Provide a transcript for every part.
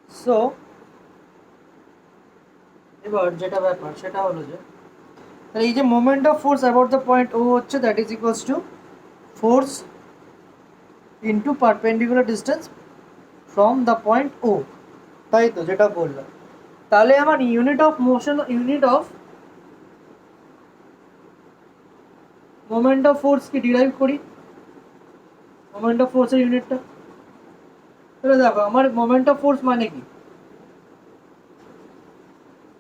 So এবার যেটা ব্যাপার সেটা হলো যে তাহলে এই যে moment of force about the point O হচ্ছে that is equals to force into perpendicular distance from the point O, তাই তো যেটা বললাম। তাহলে আমার unit of motion, unit of moment of force কি ডিরাইভ করি, মোমেন্ট অফ ফোর্সের ইউনিটটা। তাহলে দেখো আমার মোমেন্ট অফ ফোর্স মানে কি,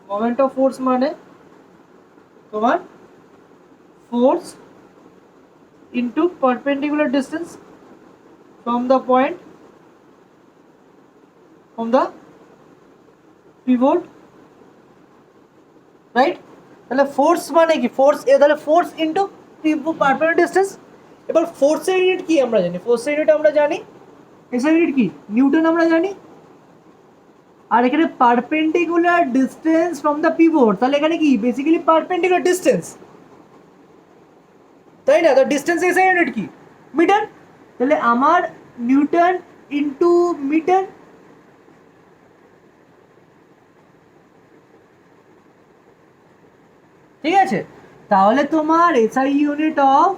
মোমেন্ট অফ ফোর্স মানে তোমার force into perpendicular distance from the point, from the pivot, right. তাহলে ফোর্স মানে কি, ফোর্স এ তাহলে ফোর্স ইন্টু পারপেন্ডিকুলার ডিস্টেন্স। এবার ফোর্সের ইউনিট কি আমরা জানি, ফোর্সের ইউনিট আমরা জানি, এসআই ইউনিট কি নিউটন আমরা জানি। আর এখানে perpendicular distance from the pivot, তাহলে এখানে কি বেসিক্যালি পারপেন্ডিকুলার ডিস্টেন্স, তাই না? তো ডিস্টেন্স এসআই ইউনিট কি মিটার, তাহলে আমার নিউটন ইন্টু মিটার। ঠিক আছে, তাহলে তোমার SI unit of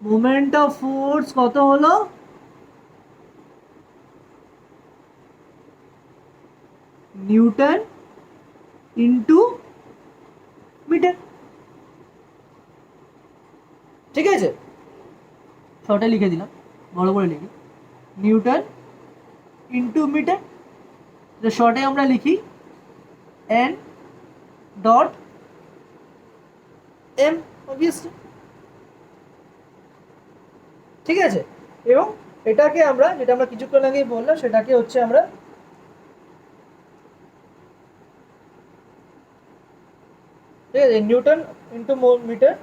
moment of force কত হলো, নিউটন ইন্টু মিটার। ঠিক আছে, শর্টে লিখে দিলাম, বড় করে লিখি নিউটন ইন্টু মিটার। শর্টে আমরা লিখি এন ডট এম, অবভিয়াসলি। ঠিক আছে, এবং এটাকে আমরা যেটা আমরা কিছুক্ষণ আগেই বললাম সেটাকে হচ্ছে আমরা ঠিক আছে নিউটন ইন্টু মিটার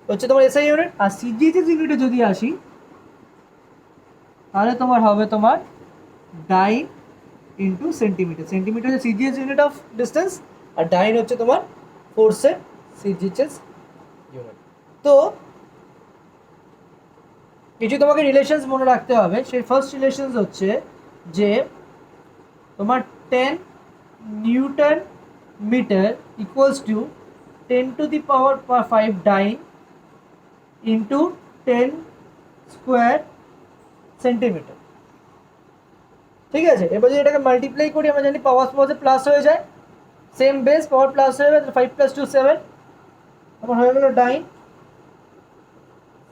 হচ্ছে তোমার এসআই ইউনিট। আর সিজিএইচএস ইউনিটে যদি আসি তাহলে তোমার হবে তোমার ডাইন ইন্টু সেন্টিমিটার। সেন্টিমিটার হচ্ছে সিজিএইচ ইউনিট অফ ডিস্টেন্স, আর ডাইন হচ্ছে তোমার ফোর্সের সিজিএইচএস ইউনিট। তো কিছু তোমাকে রিলেশনস মনে রাখতে হবে। সেই ফার্স্ট রিলেশনস হচ্ছে যে তোমার 10 newton metre equals to 10 to the power 5 dyne into 10 square centimetre. ঠিক আছে, এবার যদি এটাকে মাল্টিপ্লাই করি আমরা জানি পাওয়ার পাওয়ার প্লাস হয়ে যায়, সেম বেস পাওয়ার প্লাস হয়ে যাবে, 5 প্লাস 2 7, আমার হয়ে গেল ডাইন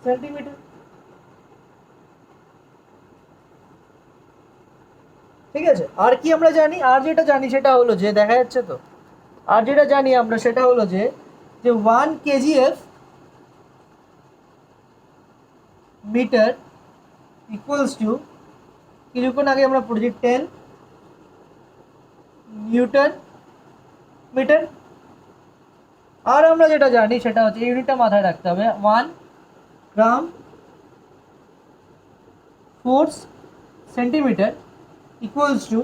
সেন্টিমিটার। ঠিক আছে, আর কি আমরা জানি, আর যেটা জানি সেটা হলো যে দেখা যাচ্ছে তো, আর যেটা জানি আমরা সেটা হলো যে যে 1 কেজিএফ মিটার ইকুয়ালস টু কিছুক্ষণ আগে আমরা পড়েছি 10 নিউটন মিটার। আর আমরা যেটা জানি সেটা হচ্ছে ইউনিটটা মাথায় রাখতে হবে, 1 গ্রাম ফোর্স সেন্টিমিটার ইকুয়ালস টু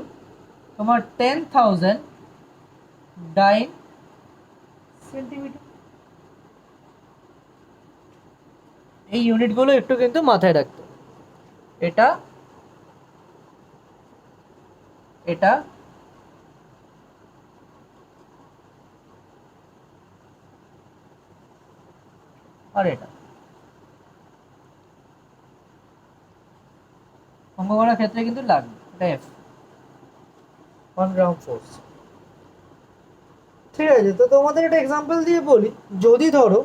তোমার 10,000 ডাইন সেন্টিমিটার। এই ইউনিটগুলো একটু কিন্তু মাথায় রাখতে, এটা এটা আর এটা অঙ্ক করার ক্ষেত্রে কিন্তু লাগবে। এটা এফ 1 গ্রাম ফোর্স। ঠিক আছে, তো তোমাদের একটা এক্সাম্পল দিয়ে বলি, যদি ধরো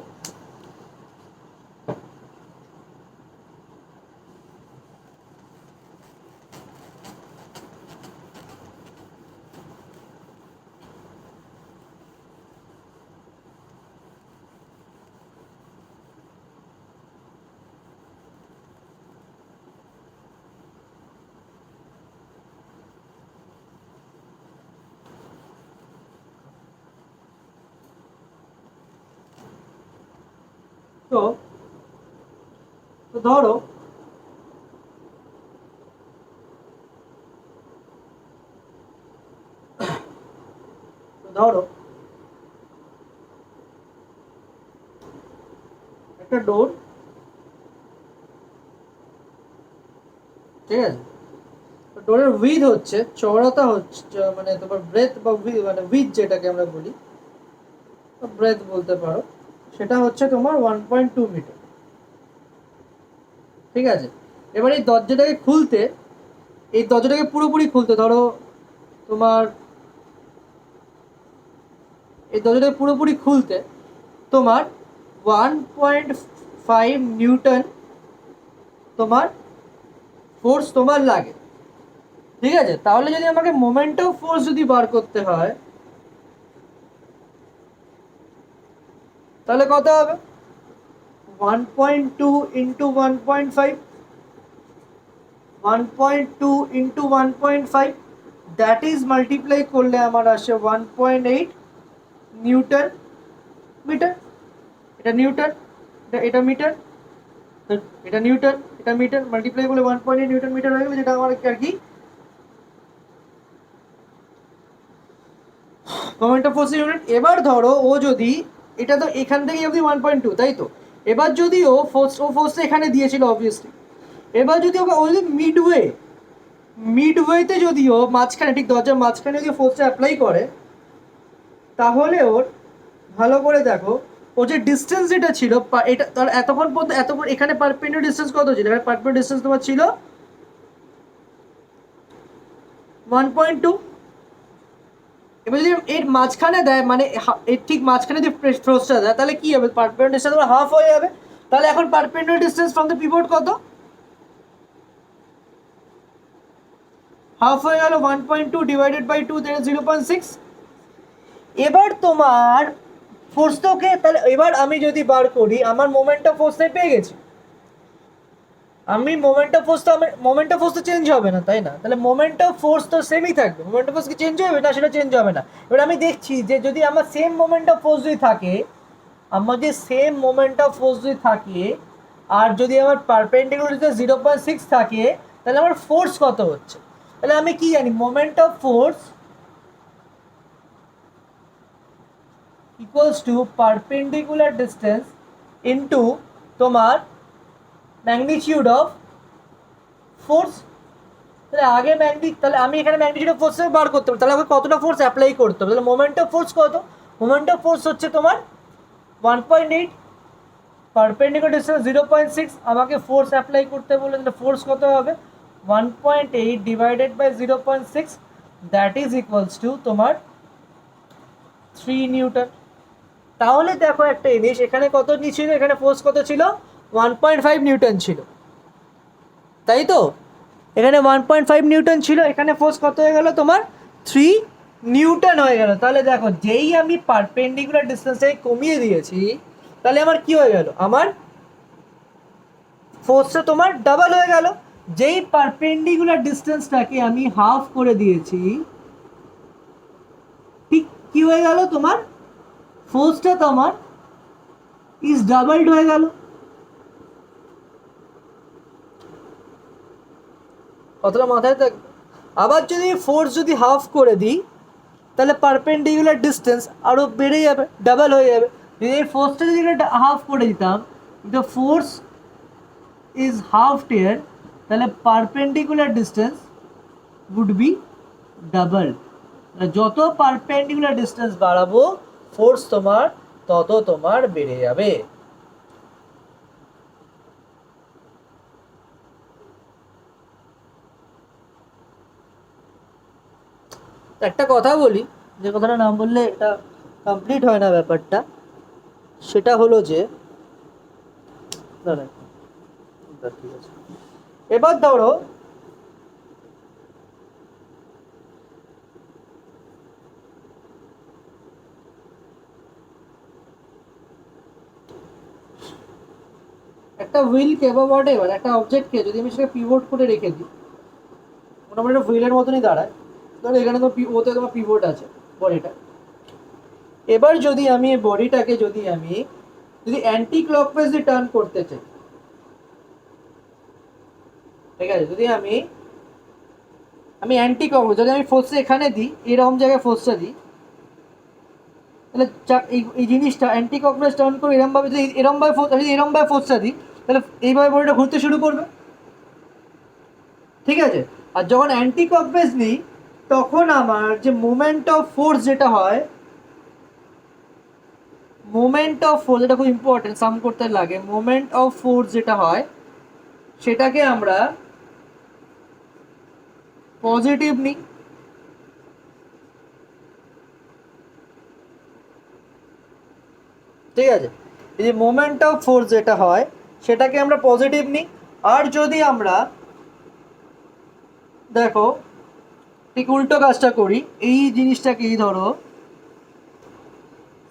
তো তো ধরো ধরো একটা ডোর, ঠিক আছে, ডোরের উইথ হচ্ছে, চওড়াতা হচ্ছে মানে তোমার ব্রেথ বা মানে উইথ যেটাকে আমরা বলি, ব্রেথ বলতে পারো, সেটা হচ্ছে তোমার 1.2 মিটার। ঠিক আছে, এবার এই দরজাটাকে খুলতে, এই দরজাটাকে পুরোপুরি খুলতে ধরো তোমার, এই দরজাটাকে পুরোপুরি খুলতে তোমার 1.5 নিউটন তোমার ফোর্স তোমার লাগে। ঠিক আছে, তাহলে যদি আমাকে মোমেন্ট অফ ফোর্স যদি বার করতে হয় তাহলে কত হবে? 1.2 into 1.5, 1.2 into 1.5, that is multiply করলে আমার আসে 1.8 নিউটন মিটার। এটা নিউটন, এটা মিটার, এটা নিউটন, এটা মিটার, মাল্টিপ্লাই করলে 1.8 নিউটন মিটার হয়ে গেল, যেটা আমার আর কি মোমেন্ট অফ ফোর্স ইউনিট। এবার ধরো ও যদি, এটা তো এখান থেকে অবধি 1.2 তাই তো, এবার যদি ও ফোর্সটা এখানে দিয়েছিল অবভিয়াসলি, এবার যদি ও যদি মিডওয়েতে যদি ও মাঝখানে, ঠিক দরজার মাঝখানে যদি ফোর্সটা অ্যাপ্লাই করে, তাহলে ওর, ভালো করে দেখো, ও যে ডিস্টেন্স যেটা ছিল এটা তার এতক্ষণ পর্যন্ত, এতক্ষণ এখানে পারপেন্ডিকুলার ডিস্টেন্স কত ছিল? এখানে পারপেন্ডিকুলার ডিস্টেন্স তোমার ছিল 1.2। এবার যদি এর মাঝখানে দেয়, মানে এর ঠিক মাঝখানে যদি ফোর্সটা দেয়, তাহলে কি হবে? পারপেন্ডিকুলার ডিস্টেন্স তোমার হাফ হয়ে যাবে। তাহলে এখন perpendicular distance from the pivot কত? হাফ হয়ে গেল 1.2 ডিভাইডেড বাই 2, দ্যাট ইজ 0.6। এবার তোমার ফোর্সটাকে, তাহলে এবার আমি যদি বার করি, আমার মোমেন্ট অফ ফোর্সটাই পেয়ে গেছি। আমি মোমেন্ট অফ ফোর্স তো চেঞ্জ হবে না, তাই না? তাহলে মোমেন্ট অফ ফোর্স তো সেমই থাকবে। মোমেন্ট অফ ফোর্স কি চেঞ্জ হবে? না, সেটা চেঞ্জ হবে না। এবার আমি দেখছি যে যদি আমার সেম মোমেন্ট অফ ফোর্স যদি থাকে, আমার যে সেম মোমেন্ট অফ ফোর্স যদি থাকে, আর যদি আমার পারপেন্ডিকুলার 0.6 থাকে, তাহলে আমার ফোর্স কত হচ্ছে? তাহলে আমি কি জানি? Moment of force equals to perpendicular distance into তোমার ম্যাগনিটিউড অফ ফোর্স। তাহলে আগে তাহলে আমি এখানে ম্যাগনিটিউড অফ ফোর্স বার করতে পারি, তাহলে আমাকে কতটা ফোর্স অ্যাপ্লাই করতে হবে? তাহলে মোমেন্ট অফ ফোর্স কত? মোমেন্ট অফ ফোর্স হচ্ছে তোমার 1.8, পারপেন্ডিকুলার ডিস্টেন্স 0.6, আমাকে ফোর্স অ্যাপ্লাই করতে বলে, তাহলে ফোর্স কত হবে? 1.8 divided by 0.6, that is equals to তোমার 3 নিউটন। তাহলে দেখো একটা জিনিস, এখানে কত ছিল? এখানে ফোর্স কত ছিল? 1.5 নিউটন ছিল, তাই তো? এখানে 1.5 নিউটন ছিল, এখানে ফোর্স কত হয়ে গেল তোমার? 3 নিউটন হয়ে গেল। তাহলে দেখো, যেই আমি পারপেন্ডিকুলার ডিস্টেন্সটাকে কমিয়ে দিয়েছি, তাহলে আমার কি হয়ে গেল? আমার ফোর্সটা তোমার ডাবল হয়ে গেল। যেই পারপেন্ডিকুলার ডিস্টেন্সটাকে আমি হাফ করে দিয়েছি, ঠিক কি হয়ে গেল? তোমার ফোর্সটা তোমার ইজ ডাবলড হয়ে গেল। কতটা মাথায় থাকবে? আবার যদি ফোর্স যদি হাফ করে দিই, তাহলে পারপেন্ডিকুলার ডিস্টেন্স আরও বেড়ে যাবে, ডাবল হয়ে যাবে। যদি এই ফোর্সটা যদি হাফ করে দিতাম, the force is half tear, তাহলে perpendicular distance would be double. যত পারপেন্ডিকুলার ডিস্টেন্স বাড়াবো, ফোর্স তোমার তত তোমার বেড়ে যাবে। একটা কথা বলি, যে কথাটা না বললে এটা কমপ্লিট হয় না ব্যাপারটা, সেটা হলো যে, দাঁড়া, ঠিক আছে, এবার ধরো একটা হুইলকে বা হোয়াটএভার একটা অবজেক্টকে যদি আমি সেটাকে পিভট করে রেখে দিই, মোটামুটি একটা হুইলের মতনই দাঁড়ায়। ধরো এখানে তো ওতে তোমার পিভট আছে বডিটা। এবার যদি আমি এই বডিটাকে যদি অ্যান্টি ক্লকওয়াইজে টার্ন করতে চাই, ঠিক আছে, যদি আমি অ্যান্টি ক্লকওয়াইজ, যদি আমি ফোর্সটা এখানে দিই, এরকম জায়গায় ফোর্সটা দিই, তাহলে এই জিনিসটা অ্যান্টি ক্লকওয়াইজ টার্ন করে এরমভাবে, যদি এরমভাবে ফোর্সটা দিই, তাহলে এইভাবে বডিটা ঘুরতে শুরু করবে। ঠিক আছে, আর যখন অ্যান্টি ক্লকওয়াইজ নিই তখন আমার যে মোমেন্ট অফ ফোর্স যেটা হয়, মোমেন্ট অফ ফোর্স, এটা খুব ইম্পর্টেন্ট, সাম করতে লাগে, মোমেন্ট অফ ফোর্স যেটা হয় সেটাকে আমরা পজিটিভ নিই। ঠিক আছে, এই যে মোমেন্ট অফ ফোর্স যেটা হয় সেটাকে আমরা পজিটিভ নিই। আর যদি আমরা দেখো ঠিক উল্টো কাজটা করি, এই জিনিসটাকেই ধরো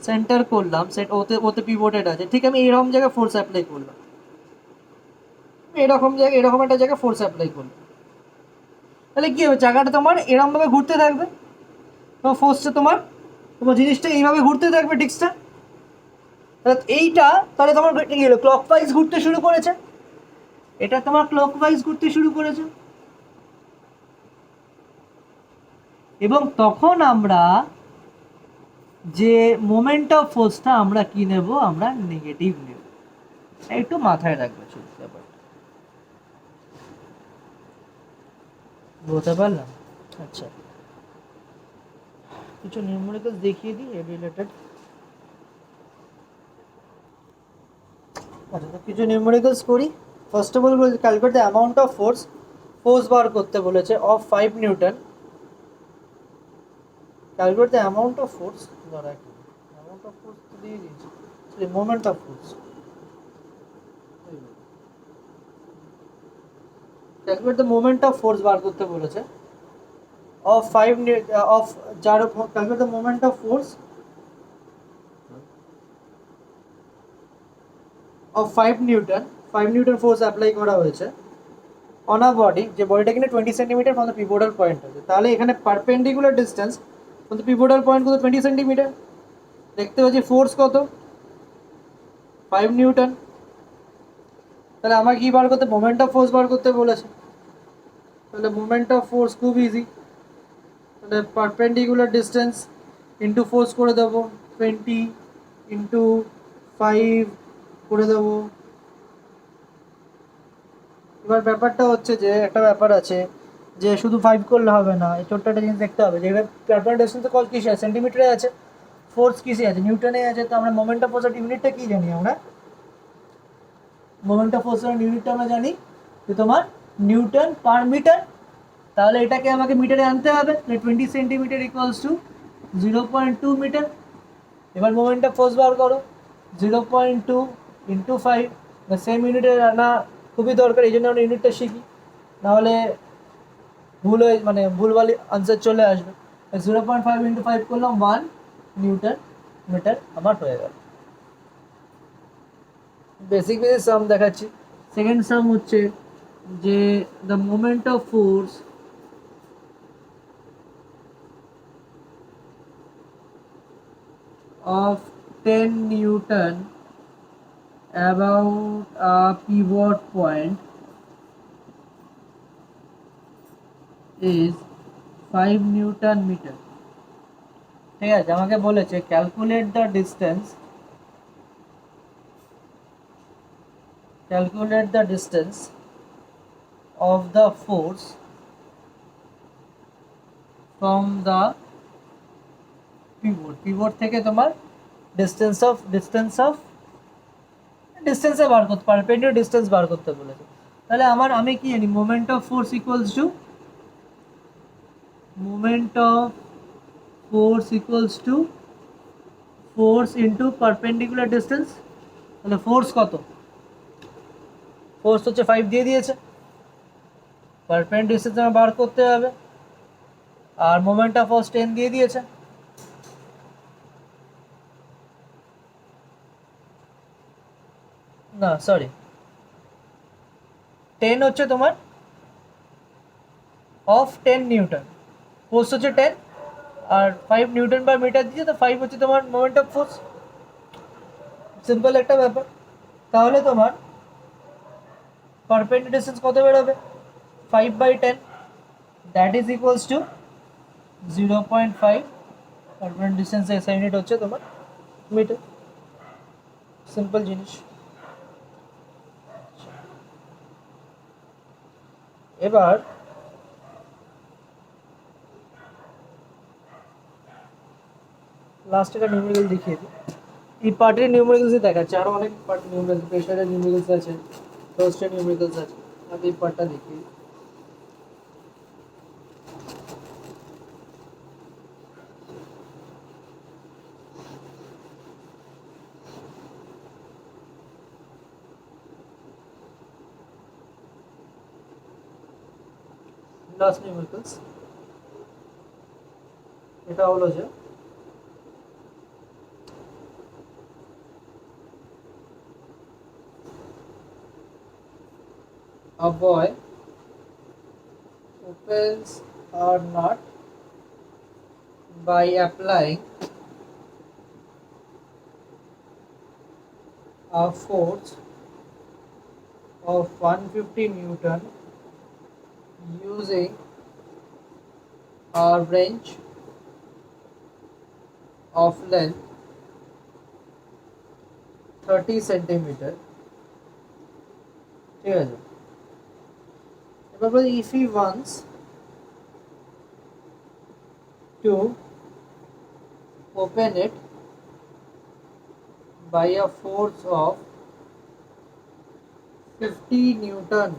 সেন্টার করলাম, ওতে ওতে পিভটেড আছে, ঠিক আমি এরকম জায়গায় ফোর্স অ্যাপ্লাই করলাম, এরকম জায়গায় এরকম একটা জায়গায় ফোর্স অ্যাপ্লাই করলাম, তাহলে কি হবে, জায়গাটা তোমার এরকমভাবে ঘুরতে থাকবে, তোমার ফোর্সটা তোমার তোমার জিনিসটা এইভাবে ঘুরতে থাকবে ডিস্কটা। এইটা তাহলে তোমার কি হলো, ক্লকওয়াইজ ঘুরতে শুরু করেছে, এটা তোমার ক্লকওয়াইজ ঘুরতে শুরু করেছে। এবং তখন আমরা যে মোমেন্ট অফ ফোর্সটা আমরা কি নেব, আমরা নেগেটিভ নেব, একটু মাথায় রাখবে শুধু ব্যাপারটা, বুঝতে পারলাম? আচ্ছা, কিছু নিউমেরিক্যালস দেখিয়ে দিই এর রিলেটেড। আচ্ছা, তো কিছু নিউমেরিক্যালস করি। ফার্স্ট অফ অল বলছে calculate the amount of force, force বার করতে বলেছে of 5 newton. Calculate the amount of force, amount of force তো দিয়ে দিয়েছি, moment of force, calculate the moment of force বার করতে বলেছে অফ 5 অফ যার calculate the moment of force of 5 newton, 5 newton force apply করা হয়েছে অন আ বডি, যে বডিটা কিনা 20 centimetre from the pivotal point আছে। তাহলে এখানে perpendicular distance from the pivotal point কত, 20 সেন্টিমিটার। দেখতে পাচ্ছি ফোর্স কত, 5 নিউটন। তাহলে আমাকে কি বার করতে, মোমেন্ট অফ ফোর্স বার করতে বলেছে। তাহলে মোমেন্ট অফ ফোর্স খুব ইজি, তাহলে পারপেন্ডিকুলার ডিস্টেন্স ইন্টু ফোর্স করে দেবো, 20 ইন্টু 5 করে দেবো। এবার ব্যাপারটা হচ্ছে যে একটা ব্যাপার আছে যে শুধু 5 করলে হবে না, এই ছোট্ট একটা জিনিস দেখতে হবে যে পারপেন্ডিকুলার ডিস্টেন্স কল কিসে আছে, সেন্টিমিটারে আছে, ফোর্স কিসে আছে, নিউটনে আছে। তো আমরা মোমেন্ট অফ ফোর্সের ইউনিটটা কি জানি, আমরা মোমেন্ট অফ ফোর্সের ইউনিটটা আমরা জানি যে তোমার নিউটন পার মিটার। তাহলে এটাকে আমাকে মিটারে আনতে হবে, 20 সেন্টিমিটার ইকুয়ালস টু 0.2 মিটার। এবার মোমেন্ট অফ ফোর্স বার করো, 0.2 ইন্টু 5, সেম ইউনিটে আনা খুবই দরকার, এই জন্য আমরা ইউনিটটা শিখি, নাহলে ভুল হয়ে মানে ভুলভাল আনসার চলে আসবে। 0.5 ইন্টু 5 করলাম 1 নিউটন মিটার আমার হয়ে গেল। বেসিক সাম দেখাচ্ছি। সেকেন্ড সাম হচ্ছে যে the moment of force of 10 Newton about a pivot point is 5 Newton meter। ঠিক আছে, আমাকে বলেছে calculate the distance of the force from the pivot থেকে তোমার ডিস্টেন্সে বার করতে, পারপেন্ডিকুলার ডিস্টেন্স বার করতে বলেছে। তাহলে আমি কি জানি, moment of force equals to force into perpendicular distance. তাহলে ফোর্স কত, ফোর্স হচ্ছে 5 দিয়ে দিয়েছে, পারপেন্ডিকুলার ডিস্টেন্স আমার বার করতে হবে, আর মোমেন্ট অফ ফোর্স 10 দিয়ে দিয়েছে। না সরি, 10 হচ্ছে তোমার অফ 10 নিউটন, ফোর্স হচ্ছে 10, আর 5 নিউটন পার মিটার দিয়েছে, তো 5 হচ্ছে তোমার মোমেন্ট অফ ফোর্স। সিম্পল একটা ব্যাপার। তাহলে তোমার পারপেন্ডিকুলার ডিস্টেন্স কত বেরোবে, 5/10, that is equals two 0.5। Perpendicular distance SI unit হচ্ছে তোমার মিটার। সিম্পল জিনিস। এবার লাস্ট একটা নিউমেরিক্যাল দেখিয়ে দিই। এই পার্টের নিউমেরিক্যালসই দেখাচ্ছে, আরও অনেক পার্ট নিউমেরিক্যালস, প্রেশারের নিউমেরিক্যালস আছে, ফার্স্টের নিউমেরিক্যালস আছে। আমি এই পার্টটা দেখি। লাস্ট নিউমেরিক্যালস এটা হলো যে a boy opens a nut by applying a force of 150 Newton using a wrench of length 30 centimeter. ঠিক আছে, এবার বলি if he wants to open it by a force of 50 Newton,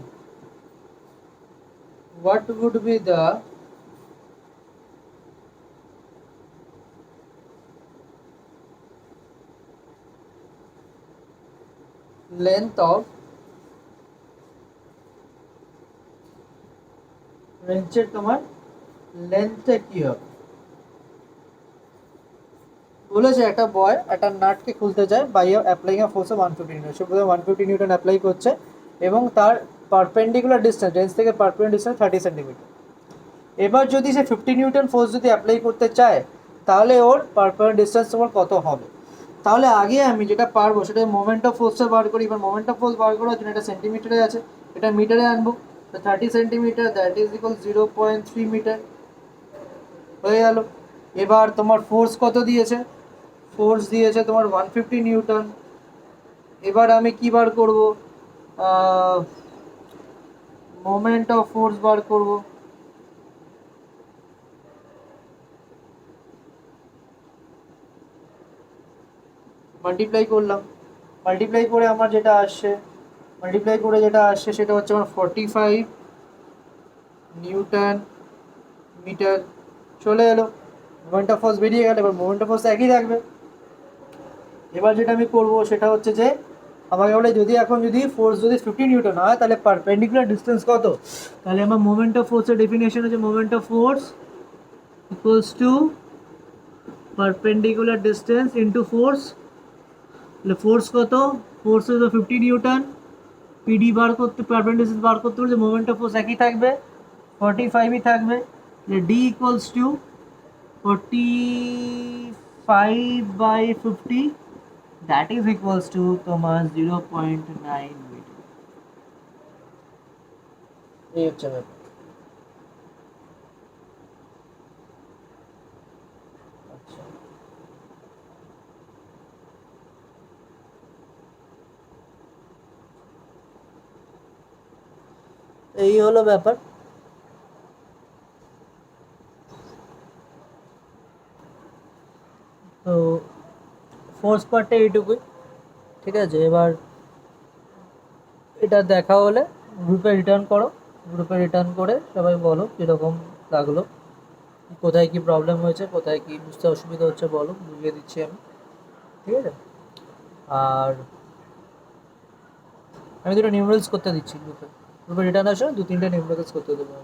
what would be the length of wrench-এর তোমার লেন্থটা কি হবে? বলেছে একটা বয় একটা নাটকে খুলতে চায় by applying a force of 150 newton. সে প্রথমে 150 নিউটন অ্যাপ্লাই করছে এবং তার পারপেন্ডিকুলার ডিস্টেন্স রেঞ্জ থেকে পারপেন্ডিকুলার ডিস্টেন্স 30 সেন্টিমিটার। এবার যদি সে 50 নিউটন ফোর্স যদি অ্যাপ্লাই করতে চায় তাহলে ওর পারপেন্ডিকুলার ডিস্টেন্স তোমার কত হবে? তাহলে আগে আমি যেটা পারবো সেটা মোমেন্ট অফ ফোর্সটা বার করি। এবার মোমেন্ট অফ ফোর্স বার করার জন্য এটা সেন্টিমিটারে আছে, এটা মিটারে আনবো। তো 30 centimetre that is equal 0.3 metre হয়ে গেল। এবার তোমার ফোর্স কত দিয়েছে? ফোর্স দিয়েছে তোমার 150 নিউটন। এবার আমি কি বার করব? মোমেন্ট অফ ফোর্স বার করব। মাল্টিপ্লাই করলাম, মাল্টিপ্লাই করে আমার যেটা আসছে সেটা হচ্ছে আমার 45 নিউটন মিটার চলে এলো। মোমেন্ট অফ ফোর্স বেরিয়ে গেল, এবার মোমেন্ট অফ ফোর্স একই থাকবে। এবার যেটা আমি করব সেটা হচ্ছে যে আমাকে বলে যদি ফোর্স যদি 50 নিউটন হয় তাহলে পারপেন্ডিকুলার ডিস্টেন্স কত? তাহলে আমার মোমেন্ট অফ ফোর্সের ডেফিনেশন হচ্ছে moment of force equals to perpendicular distance into force. তাহলে ফোর্স কত? ফোর্স হচ্ছে 50 নিউটন। পিডি বার করতে, পারপেন্ডিকুলার ডিস্টেন্স বার করতে হলে মোমেন্ট অফ ফোর্স একই থাকবে, 45ই থাকবে। D equals to 45 by 50, that is equals to তোমার 0.9 মিটার। এই হচ্ছে ব্যাপার। আচ্ছা, এই হলো ব্যাপার। তো ফোর্স পার্টটা এইটুকুই, ঠিক আছে। এবার এটা দেখা হলে গ্রুপে রিটার্ন করো, গ্রুপে রিটার্ন করে সবাই বলো কীরকম লাগলো, কোথায় কি প্রবলেম হয়েছে, কোথায় কি বুঝতে অসুবিধা হচ্ছে বলো, বুঝিয়ে দিচ্ছি আমি, ঠিক আছে। আর আমি দুটো নিউমেরিক্যালস করতে দিচ্ছি গ্রুপে, রিটার্ন আসো 2-3টে নিউমেরিক্যালস করতে দেবো।